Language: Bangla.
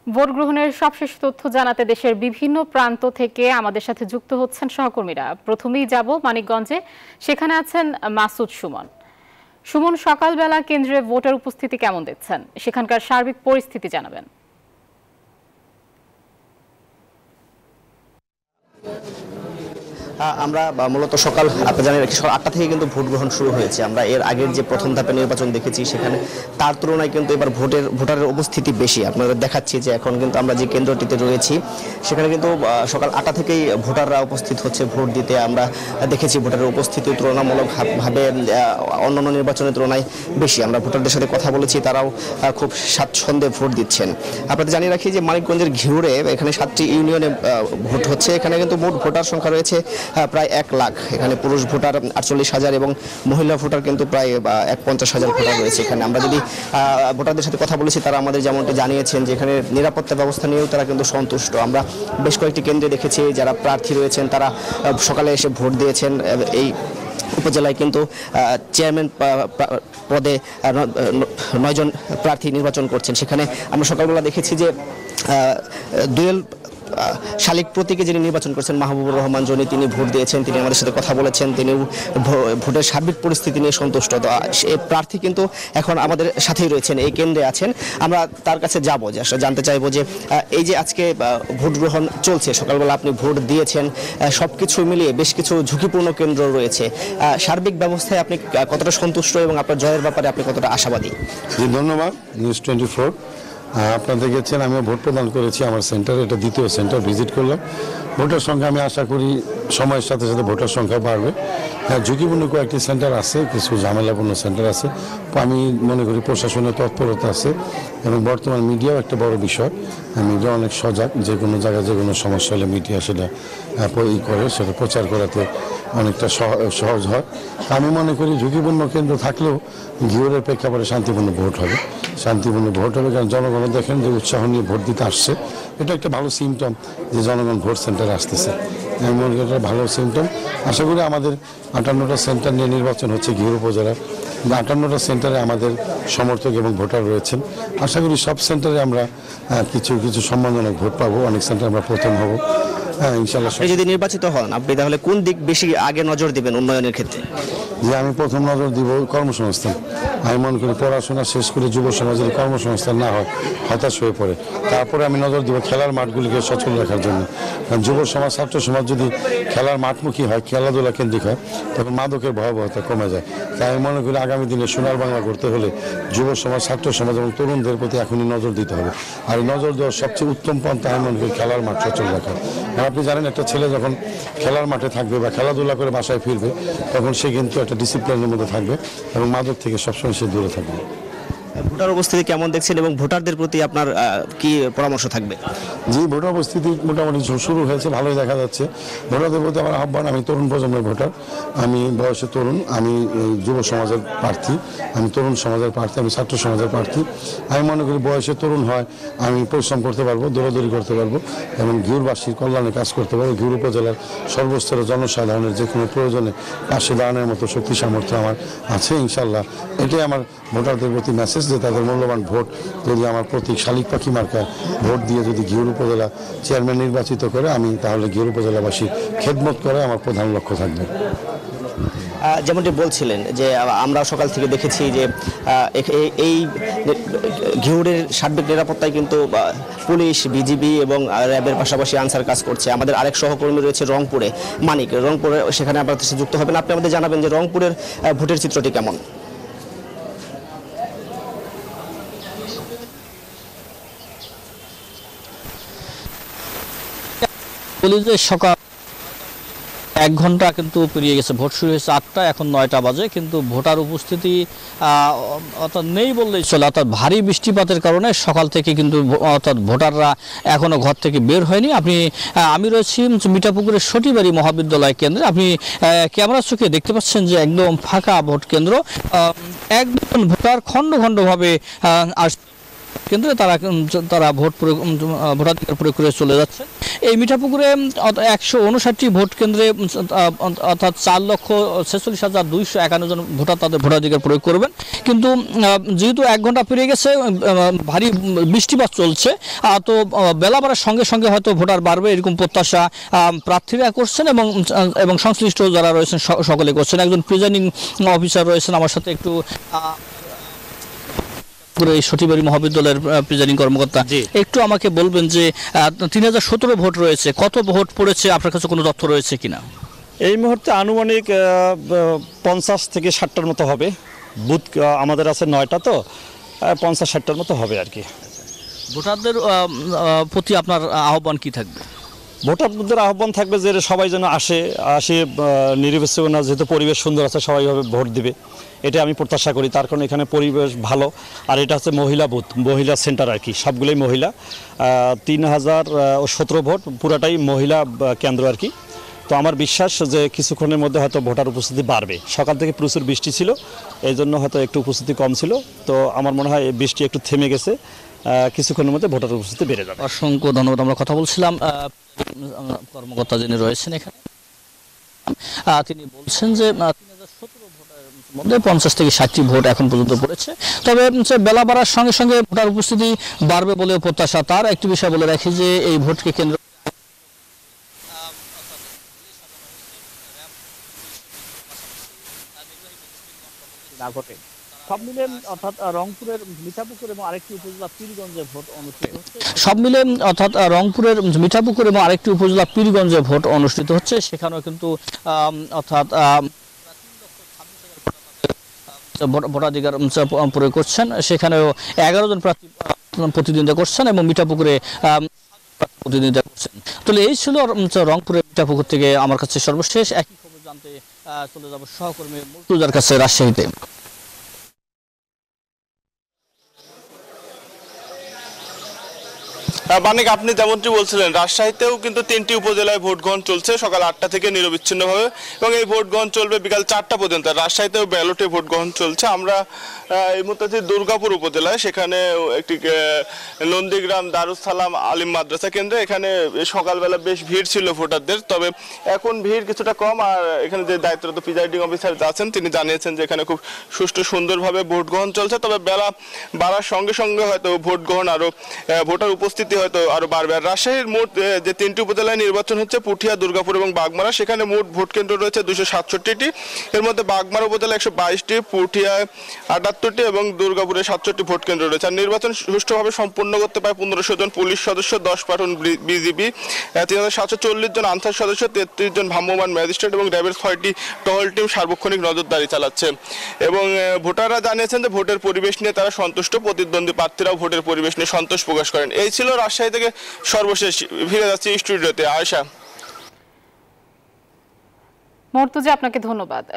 ভোট গ্রহণের সবশেষ তথ্য জানাতে দেশের বিভিন্ন প্রান্ত থেকে আমাদের সাথে যুক্ত হচ্ছেন সহকর্মীরা। প্রথমেই যাব মানিকগঞ্জে, সেখানে আছেন মাসুদ সুমন। সুমন, সকালবেলা কেন্দ্রে ভোটার উপস্থিতি কেমন দেখছেন? সেখানকার সার্বিক পরিস্থিতি জানাবেন। আমরা মূলত সকাল আপনি জানেন 8টা থেকে কিন্তু ভোট গ্রহণ শুরু হয়েছে। আমরা এর আগের যে প্রথম ধাপে নির্বাচন দেখেছি সেখানে তার তুলনায় কিন্তু এবার ভোটারের উপস্থিতি বেশি। আপনাদের দেখাচ্ছি যে এখন কিন্তু আমরা যে কেন্দ্রটিতে রয়েছি সেখানে কিন্তু সকাল 8টা থেকেই ভোটাররা উপস্থিত হচ্ছে ভোট দিতে। আমরা দেখেছি ভোটারের উপস্থিতি তুলনামূলকভাবে অন্যান্য নির্বাচনের তুলনায় বেশি। আমরা ভোটারদের সাথে কথা বলেছি, তারাও খুব স্বাচ্ছন্দ্যে ভোট দিচ্ছেন। আপনাদের জানিয়ে রাখি যে মানিকগঞ্জের ঘিউরে এখানে 7টি ইউনিয়নে ভোট হচ্ছে। এখানে কিন্তু মোট ভোটার সংখ্যা রয়েছে প্রায় 1 লাখ। এখানে পুরুষ ভোটার 48,000 এবং মহিলা ভোটার কিন্তু প্রায় 50,000 ভোটার রয়েছে এখানে। আমরা যদি ভোটারদের সাথে কথা বলেছি, তারা আমাদের যেমনটি জানিয়েছেন যে এখানে নিরাপত্তা ব্যবস্থা নিয়েও তারা কিন্তু সন্তুষ্ট। আমরা বেশ কয়েকটি কেন্দ্রে দেখেছি যারা প্রার্থী রয়েছেন তারা সকালে এসে ভোট দিয়েছেন। এই উপজেলায় কিন্তু চেয়ারম্যান পদে 9 জন প্রার্থী নির্বাচন করছেন। সেখানে আমরা সকালবেলা দেখেছি যে দুয়েল শালিক প্রতীকে যিনি নির্বাচন করছেন মাহবুবুর রহমান জনি, তিনি ভোট দিয়েছেন। তিনি আমাদের সাথে কথা বলেছেন, তিনি ভোটের সার্বিক পরিস্থিতি নিয়ে সন্তুষ্ট। তো এই প্রার্থী কিন্তু এখন আমাদের সাথেই রয়েছেন, এই কেন্দ্রে আছেন। আমরা তার কাছে যাব, যে আসলে জানতে চাইবো যে এই যে আজকে ভোট গ্রহণ চলছে, সকালবেলা আপনি ভোট দিয়েছেন, সবকিছু মিলিয়ে বেশ কিছু ঝুঁকিপূর্ণ কেন্দ্র রয়েছে। সার্বিক ব্যবস্থায় আপনি কতটা সন্তুষ্ট এবং আপনার জয়ের ব্যাপারে আপনি কতটা আশাবাদী? জি, ধন্যবাদ। নিউজ 24 আপনাদের গেছেন, আমিও ভোট প্রদান করেছি আমার সেন্টারে। এটা দ্বিতীয় সেন্টার ভিজিট করলাম। ভোটার সংখ্যা আমি আশা করি সময়ের সাথে সাথে ভোটার সংখ্যা বাড়বে। ঝুঁকিপূর্ণ কয়েকটি সেন্টার আছে, কিছু ঝামেলাপূর্ণ সেন্টার আছে। আমি মনে করি প্রশাসনের তৎপরতা আছে এবং বর্তমান মিডিয়াও একটা বড় বিষয়। মিডিয়া অনেক সজাগ, যে কোনো জায়গায় যে কোনো সমস্যা হলে মিডিয়া সেটা করে, সেটা প্রচার করাতে অনেকটা সহজ হয়। আমি মনে করি ঝুঁকিপূর্ণ কেন্দ্র থাকলেও ঘিওরের প্রেক্ষাপটে শান্তিপূর্ণ ভোট হবে। শান্তিপূর্ণ ভোট হবে কারণ জনগণ দেখেন যে উৎসাহ নিয়ে ভোট দিতে আসছে। এটা একটা ভালো সিমটম যে জনগণ ভোট সেন্টারে আসতেছে। আমি মনে করি এটা ভালো সিমটম। আশা করি আমাদের 58টা সেন্টার নিয়ে নির্বাচন হচ্ছে ঘিওর উপজেলার। 58টা সেন্টারে আমাদের সমর্থক এবং ভোটার রয়েছেন। আশা করি সব সেন্টারে আমরা কিছু কিছু সম্মানজনক ভোট পাবো। অনেক সেন্টারে আমরা প্রথম হব। ইনশাআল্লাহ। যদি নির্বাচিত হন আপনি, তাহলে কোন দিক বেশি আগে নজর দিবেন উন্নয়নের ক্ষেত্রে? যে আমি প্রথম নজর দিব কর্মসংস্থান। আমি মনে করি পড়াশোনা শেষ করে যুব সমাজের কর্মসংস্থান না হয় হতাশ হয়ে পড়ে। তারপরে আমি নজর দিব খেলার মাঠগুলিকে সচল রাখার জন্য। কারণ যুব সমাজ ছাত্র সমাজ যদি খেলার মাঠমুখী হয়, খেলাধুলা কেন্দ্রিক হয়, তখন মাদকের ভয়াবহতা কমে যায়। তাই আমি মনে করি আগামী দিনে সোনার বাংলা করতে হলে যুব সমাজ, ছাত্র সমাজ এবং তরুণদের প্রতি এখনই নজর দিতে হবে। আর এই নজর দেওয়ার সবচেয়ে উত্তম পন্থা আমি মনে করি খেলার মাঠ সচল রাখা। আর আপনি জানেন একটা ছেলে যখন খেলার মাঠে থাকবে বা খেলাধুলা করে বাসায় ফিরবে, তখন সে কিন্তু একটা ডিসিপ্লিনের মধ্যে থাকবে এবং মাদক থেকে সবসময় সে দূরে থাকবে। ভোটার উপস্থিতি কেমন দেখছেন এবং ভোটারদের প্রতি আপনার কি পরামর্শ থাকবে? জি, ভোটার উপস্থিতি মোটামুটি শুরু হয়েছে, ভালোই দেখা যাচ্ছে। ভোটারদের প্রতি আমার আহ্বান, আমি তরুণ প্রজন্মের ভোটার, আমি বয়সে তরুণ, আমি যুব সমাজের প্রার্থী, আমি তরুণ সমাজের প্রার্থী, আমি ছাত্র সমাজের প্রার্থী। আমি মনে করি বয়সে তরুণ হয় আমি পরিশ্রম করতে পারবো, দৌড়াদৌড়ি করতে পারবো এবং ঘিউরবাসীর কল্যাণে কাজ করতে পারবো। ঘিউর উপজেলার সর্বস্তরের জনসাধারণের যে কোনো প্রয়োজনে পাশে দাঁড়ানোর মতো শক্তি সামর্থ্য আমার আছে ইনশাল্লাহ। এটাই আমার ভোটারদের প্রতি মেসেজ, যে তাদের মূল্যবান ভোট যদি আমার প্রতীক শালিক পাখি মার্কায় ভোট দিয়ে যদি ঘিওর উপজেলা চেয়ারম্যান নির্বাচিত করে, আমি তাহলে ঘিওর উপজেলাবাসী খেদমত করে আমার প্রধান লক্ষ্য থাকবে। যেমনটি বলছিলেন যে আমরা সকাল থেকে দেখেছি যে এই ঘিউরের সার্বিক নিরাপত্তায় কিন্তু পুলিশ, বিজিবি এবং র্যাবের পাশাপাশি আনসার কাজ করছে। আমাদের আরেক সহকর্মী রয়েছে রংপুরে, মানিক, রংপুরে, সেখানে আপনাদের সাথে যুক্ত হবেন। আপনি আমাদের জানাবেন যে রংপুরের ভোটের চিত্রটি কেমন? সকাল 1 ঘন্টা কিন্তু পেরিয়ে গেছে, ভোট শুরু হয়েছে 8টা, এখন 9টা বাজে, কিন্তু ভোটার উপস্থিতি অর্থাৎ নেই বললেই চলে। অর্থাৎ ভারী বৃষ্টিপাতের কারণে সকাল থেকে কিন্তু অর্থাৎ ভোটাররা এখনও ঘর থেকে বের হয়নি। আমি রয়েছি মিঠাপুকুরের সটিবাড়ি মহাবিদ্যালয় কেন্দ্রে। আপনি ক্যামেরা চোখে দেখতে পাচ্ছেন যে একদম ফাঁকা ভোট কেন্দ্র। একজন ভোটার খণ্ড খণ্ডভাবে কেন্দ্রে তারা ভোটাধিকার প্রয়োগ করে চলে যাচ্ছে। এই মিঠাপুকুরে 159টি ভোট কেন্দ্রে অর্থাৎ 4,46,251 জন ভোটার তাদের ভোটাধিকার প্রয়োগ করবেন। কিন্তু যেহেতু 1 ঘন্টা পেরিয়ে গেছে, ভারী বৃষ্টিপাত চলছে, তো বেলা বাড়ার সঙ্গে সঙ্গে হয়তো ভোটার বাড়বে এরকম প্রত্যাশা প্রার্থীরা করছেন এবং সংশ্লিষ্ট যারা রয়েছেন সকলে করছেন। একজন প্রিজাইডিং অফিসার রয়েছেন আমার সাথে, একটু এই সঠিবাড়ি মহাবিদ্যালয়ের প্রিজাইডিং কর্মকর্তা, একটু আমাকে বলবেন যে 3017 ভোট রয়েছে, কত ভোট পড়েছে, আপনার কাছে কোনো তথ্য রয়েছে কিনা? এই মুহূর্তে আনুমানিক 50 থেকে 60টার মতো হবে। বুথ আমাদের আছে 9টা, তো 50-60টার মতো হবে আর কি। ভোটারদের প্রতি আপনার আহ্বান কি থাকবে? ভোটারদের আহ্বান থাকবে যে সবাই যেন আসে নির্বাচন, যেহেতু পরিবেশ সুন্দর আছে, সবাইভাবে ভোট দিবে, এটা আমি প্রত্যাশা করি। তার কারণ এখানে পরিবেশ ভালো, আর এটা হচ্ছে মহিলা বুথ, মহিলা সেন্টার আর কি, সবগুলোই মহিলা। 3017 ভোট, পুরাটাই মহিলা কেন্দ্র আর কি। তো আমার বিশ্বাস যে কিছুক্ষণের মধ্যে হয়তো ভোটার উপস্থিতি বাড়বে। সকাল থেকে প্রচুর বৃষ্টি ছিল, এই জন্য হয়তো একটু উপস্থিতি কম ছিল। তো আমার মনে হয় বৃষ্টি একটু থেমে গেছে, কিছুক্ষণের মধ্যে ভোটার উপস্থিতি বেড়ে যাবে। অসংখ্য ধন্যবাদ। আমরা কথা বলছিলাম কর্মকর্তা যিনি রয়েছেন এখানে, তিনি বলছেন যে 3017 ভোটের মধ্যে 50 থেকে 60টি ভোট এখন পর্যন্ত পড়েছে। তবে বেলা বাড়ার সঙ্গে সঙ্গে ভোটার উপস্থিতি বাড়বে বলে প্রত্যাশা তার। একটি বিষয় বলে রাখি যে এই ভোটকে কেন্দ্র সব মিলে অর্থাৎ রংপুরের মিঠাপুকুর এবং আরেকটি উপজেলা পীরগঞ্জে ভোট অনুষ্ঠিত হচ্ছে। সব মিলে অর্থাৎ রংপুরের মিঠাপুকুর এবং আরেকটি উপজেলা পীরগঞ্জে ভোট অনুষ্ঠিত হচ্ছে। সেখানেও কিন্তু অর্থাৎ ভোটাধিকার প্রয়োগ করছেন। সেখানেও 11 জন প্রার্থী প্রতিদ্বন্দ্বিতা করছেন এবং মিঠাপুকুরে প্রতিদ্বন্দ্বিতা করছেন। তাহলে এই ছিল রংপুরের মিঠাপুকুর থেকে আমার কাছে সর্বশেষ। একই খবর জানতে চলে যাব সহকর্মী মুর্তজার কাছে রাজশাহীতে। মানিক, আপনি যেমনটি বলছিলেন, রাজশাহীতেও কিন্তু 3টি উপজেলায় ভোট গ্রহণ চলছে সকাল 8টা থেকে নিরবিচ্ছিন্নভাবে, এবং এই ভোট গ্রহণ চলবে বিকাল 4টা পর্যন্ত। রাজশাহীতেও ব্যালটে ভোট গ্রহণ চলছে। আমরা এই মুহূর্তে দুর্গাপুর উপজেলায়, সেখানে একটি নন্দীগ্রাম দারুস সালাম আলিম মাদ্রাসা কেন্দ্রে, এখানে সকালবেলা বেশ ভিড় ছিল ভোটারদের, তবে এখন ভিড় কিছুটা কম। আর এখানে যে দায়িত্বরত প্রিজাইডিং অফিসার আছেন তিনি জানিয়েছেন যে এখানে খুব সুষ্ঠু সুন্দরভাবে ভোট গ্রহণ চলছে। তবে বেলা বাড়ার সঙ্গে সঙ্গে হয়তো ভোট গ্রহণ আরো ভোটার উপস্থিতি হয়তো আরো বাড়বে। আর রাজশাহীর মোট যে 3টি উপজেলায় নির্বাচন হচ্ছে, পুঠিয়া, দুর্গাপুর এবং বাগমারা, সেখানে মোট ভোট কেন্দ্র রয়েছে 267টি। এর মধ্যে বাগমারা উপজেলা 122টি, পুঠিয়ায় 78টি এবং দুর্গাপুরে 67টি ভোট কেন্দ্র রয়েছে। আর নির্বাচন সুষ্ঠুভাবে সম্পন্ন করতে পারে 1500 জন পুলিশ সদস্য, 10 প্লাটুন বিজিবি, 3740 জন আনসার সদস্য, 33 জন ভ্রাম্যমাণ ম্যাজিস্ট্রেট এবং র্যাবের 6টি টহল টিম সার্বক্ষণিক নজরদারি চালাচ্ছে। এবং ভোটাররা জানিয়েছেন যে ভোটের পরিবেশ নিয়ে তারা সন্তুষ্ট। প্রতিদ্বন্দ্বী প্রার্থীরাও ভোটের পরিবেশ নিয়ে সন্তোষ প্রকাশ করেন। এই ছিল রাজশাহী থেকে সর্বশেষ। ফিরে যাচ্ছি স্টুডিওতে। আয়েশা। মুর্তজা, আপনাকে ধন্যবাদ।